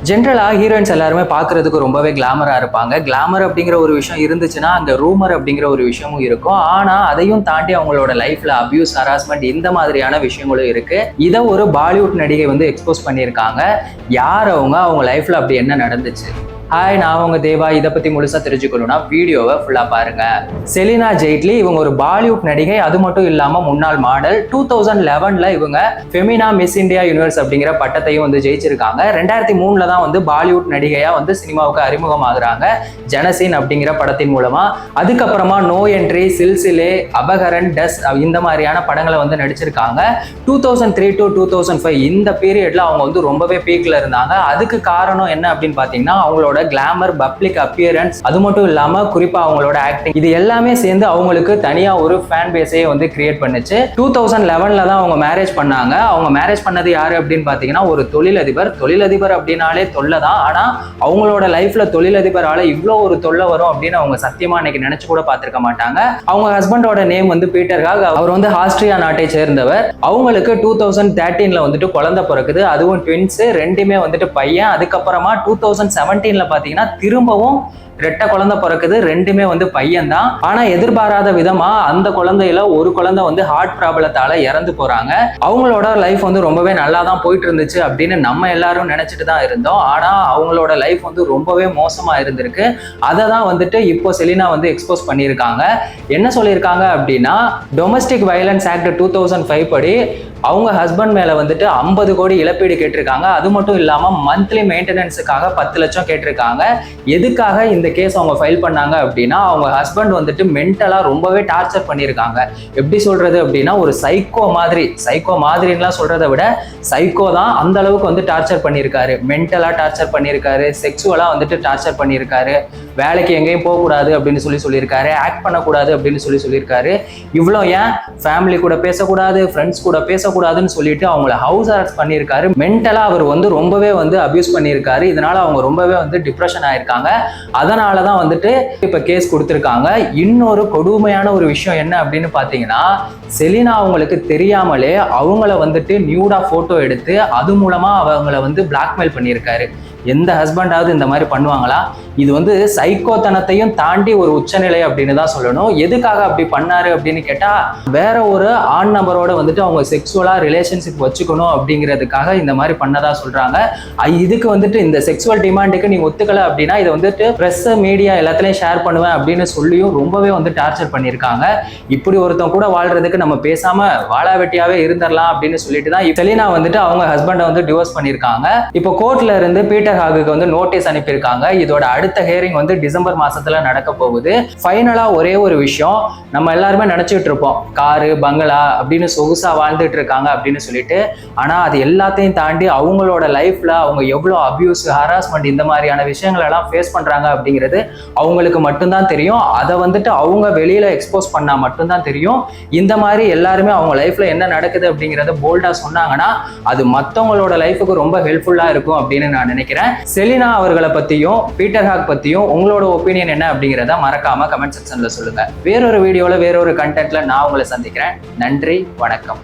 ஜென்ரலா ஹீரோயின்ஸ் எல்லாருமே பாக்குறதுக்கு ரொம்பவே கிளாமரா இருப்பாங்க. கிளாமர் அப்படிங்கிற ஒரு விஷயம் இருந்துச்சுன்னா அங்க ரூமர் அப்படிங்கிற ஒரு விஷயமும் இருக்கும். ஆனா அதையும் தாண்டி அவங்களோட லைஃப்ல அபியூஸ், ஹராஸ்மெண்ட் இந்த மாதிரியான விஷயங்களும் இருக்கு. இதை ஒரு பாலிவுட் நடிகை வந்து எக்ஸ்போஸ் பண்ணியிருக்காங்க. யார் அவங்க லைஃப்ல அப்படி என்ன நடந்துச்சு? ஹாய், நான் உங்க தேவா. இதை பத்தி முழுசா தெரிஞ்சுக்கணும்னா வீடியோவை ஃபுல்லா பாருங்க. செலினா ஜெய்ட்லி இவங்க ஒரு பாலிவுட் நடிகை. அது மட்டும் இல்லாம முன்னாள் மாடல். 2011ல இவங்க ஃபெமினா மிஸ் இந்தியா யூனிவர்ஸ் அப்படிங்கிற பட்டத்தையும் வந்து ஜெயிச்சிருக்காங்க. 2003ல தான் வந்து பாலிவுட் நடிகையா வந்து சினிமாவுக்கு அறிமுகமாகறாங்க ஜனசீன் அப்படிங்கிற படத்தின் மூலமா. அதுக்கப்புறமா நோ என்ட்ரி, சில்சிலே, அபகரன், டஸ் இந்த மாதிரியான படங்களை வந்து நடிச்சிருக்காங்க. 2003 to 2005 இந்த பீரியட்ல அவங்க வந்து ரொம்பவே பீக்ல இருந்தாங்க. அதுக்கு காரணம் என்ன அப்படின்னு பாத்தீங்கன்னா அவங்களோட கிளாமர், பப்ளிக் அப்பியரன்ஸ், அது மட்டும் இல்லாம குறிப்பா அவங்களோட ஆக்டிங், இது எல்லாமே சேர்ந்து அவங்களுக்கு தனியா ஒரு ஃபேன் பேஸையே வந்து கிரியேட் பண்ணுச்சு. 2011ல தான் அவங்க மேரேஜ் பண்ணாங்க. அவங்க மேரேஜ் பண்ணது யாரு அப்படின்னு பாத்தீங்கன்னா ஒரு தொழிலதிபர். தொழிலதிபர் அப்படின்னாலே தொல்லை தான். ஆனா அவங்களோட லைஃப்ல தொழிலதிபரால இவ்வளோ ஒரு தொல்லை வரும் அப்படின்னு அவங்க சத்தியமா அன்னைக்கு நினைச்சு கூட பார்த்திருக்க மாட்டாங்க. அவங்க ஹஸ்பண்டோட நேம் வந்து பீட்டர் ஹாக். அவர் வந்து ஆஸ்திரியா நாட்டை சேர்ந்தவர். அவங்களுக்கு 2013ல வந்துட்டு குழந்தை பிறக்குது. அதுவும் ட்வின்ஸ், ரெண்டுமே வந்துட்டு பையன். அதுக்கப்புறமா 2017ல பாத்தீங்கன்னா திரும்பவும் ரெட்டை குழந்தை பிறக்குது. ரெண்டுமே வந்து பையன் தான். ஆனா எதிர்பாராத விதமா அந்த குழந்தையில ஒரு குழந்தை வந்து ஹார்ட் ப்ராப்ளத்தால இறந்து போறாங்க. அவங்களோட லைஃப் வந்து ரொம்பவே நல்லா தான் போயிட்டு இருந்துச்சு அப்படின்னு நம்ம எல்லாரும் நினைச்சிட்டு தான் இருந்தோம். ஆனா அவங்களோட லைஃப் வந்து ரொம்பவே மோசமா இருந்திருக்கு. அதை தான் வந்துட்டு இப்போ செலினா வந்து எக்ஸ்போஸ் பண்ணியிருக்காங்க. என்ன சொல்லியிருக்காங்க அப்படின்னா, டொமஸ்டிக் வயலன்ஸ் ஆக்ட் 2005 படி அவங்க ஹஸ்பண்ட் மேல வந்துட்டு 50 கோடி இழப்பீடு கேட்டிருக்காங்க. அது மட்டும் இல்லாம மந்த்லி மெயின்டெனன்ஸுக்காக 10 லட்சம் கேட்டிருக்காங்க. எதுக்காக இந்த கேஸ் அவங்க ஃபைல் பண்ணாங்க அப்படின்னா, அவங்க ஹஸ்பண்ட் வந்துட்டு மென்டலா ரொம்பவே டார்ச்சர் பண்ணியிருக்காங்க. எப்படி சொல்றது அப்படின்னா ஒரு சைக்கோ மாதிரிலாம் சொல்றதை விட சைக்கோ தான். அந்த அளவுக்கு வந்து டார்ச்சர் பண்ணியிருக்காரு. மென்டலா டார்ச்சர் பண்ணியிருக்காரு, செக்ஸுவலா வந்துட்டு டார்ச்சர் பண்ணியிருக்காரு. வேலைக்கு எங்கேயும் போகக்கூடாது அப்படின்னு சொல்லியிருக்காரு. ஆக்ட் பண்ணக்கூடாது அப்படின்னு சொல்லியிருக்காரு. இவ்வளோ ஏன் ஃபேமிலி கூட பேசக்கூடாது, ஃப்ரெண்ட்ஸ் கூட பேசக்கூடாதுன்னு சொல்லிட்டு அவங்கள ஹவுஸ் அரெஸ்ட் பண்ணியிருக்காரு. மென்டலா அவர் வந்து ரொம்பவே வந்து அபியூஸ் பண்ணியிருக்காரு. இதனால அவங்க ரொம்பவே வந்து டிப்ரெஷன் ஆயிருக்காங்க. அதனாலதான் வந்துட்டு இப்ப கேஸ் கொடுத்திருக்காங்க. இன்னொரு கொடுமையான ஒரு விஷயம் என்ன அப்படின்னு பாத்தீங்கன்னா, செலினா அவங்களுக்கு தெரியாமலே அவங்கள வந்துட்டு நியூடா போட்டோ எடுத்து அது மூலமா அவங்கள வந்து பிளாக்மெயில் பண்ணியிருக்காரு. எந்த ஹஸ்பண்டாவது இந்த மாதிரி பண்ணுவாங்களா? இது வந்து சைக்கோத்தனத்தையும் தாண்டி ஒரு உச்சநிலை அப்படின்னு தான் சொல்லணும். எதுக்காக அப்படி பண்ணாரு அப்படின்னு கேட்டா, வேற ஒரு ஆண் நபரோட வந்துட்டு அவங்க செக்ஸுவலா ரிலேஷன்ஷிப் வச்சுக்கணும் அப்படிங்கிறதுக்காக இந்த மாதிரி பண்ணதா சொல்றாங்க. இதுக்கு வந்துட்டு இந்த செக்ஸுவல் டிமாண்டுக்கு நீ ஒத்துக்கல அப்படின்னா இதை வந்துட்டு பிரஸ், மீடியா எல்லாத்துலயும் ஷேர் பண்ணுவேன் அப்படின்னு சொல்லியும் ரொம்பவே வந்து டார்ச்சர் பண்ணியிருக்காங்க. இப்படி ஒருத்தன் கூட வாழ்றதுக்கு நம்ம பேசாம வாழா வெட்டியாவே இருந்துடலாம் அப்படின்னு சொல்லிட்டு தான் செலினா வந்துட்டு அவங்க ஹஸ்பண்டை வந்து டிவோர்ஸ் பண்ணியிருக்காங்க. இப்போ கோர்ட்ல இருந்து பீட்டர் ஹாகுக்கு வந்து நோட்டீஸ் அனுப்பியிருக்காங்க. இதோட அடுத்த ஹியரிங் வந்து டிசம்பர் மாசத்துல நடக்க போகுது. ஃபைனலா ஒரே ஒரு விஷயம், நம்ம எல்லாருமே நினைச்சிட்டு இருப்போம் காரு, பங்களா அப்படின்னு சொகுசா வாழ்ந்துட்டு இருக்காங்க அப்படின்னு சொல்லிட்டு. ஆனா அது எல்லாத்தையும் தாண்டி அவங்களோட லைஃப்ல அவங்க எவ்வளவு அபியூஸ், ஹராஸ்மெண்ட் இந்த மாதிரியான விஷயங்கள் எல்லாம் ஃபேஸ் பண்றாங்க அப்படிங்கிறது அவங்களுக்கு மட்டும்தான் தெரியும். அதை வந்துட்டு அவங்க வெளியில எக்ஸ்போஸ் பண்ணா மட்டும்தான் தெரியும். இந்த மாதிரி எல்லாருமே அவங்க லைஃப்ல என்ன நடக்குது அப்படிங்கறத போல்டா சொன்னாங்கன்னா அது மத்தவங்களோட லைஃபுக்கு ரொம்ப ஹெல்ப்ஃபுல்லா இருக்கும் அப்படின்னு நான் நினைக்கிறேன். செலினா அவர்களை பத்தியும் பீட்டர் ஹாக் பத்தியும் உங்களோட ஒப்பீனியன் என்ன அப்படிங்கிறத மறக்காம கமெண்ட் செக்ஷன்ல சொல்லுங்க. வேறொரு வீடியோல வேறொரு கண்டென்ட்ல நான் உங்களை சந்திக்கிறேன். நன்றி, வணக்கம்.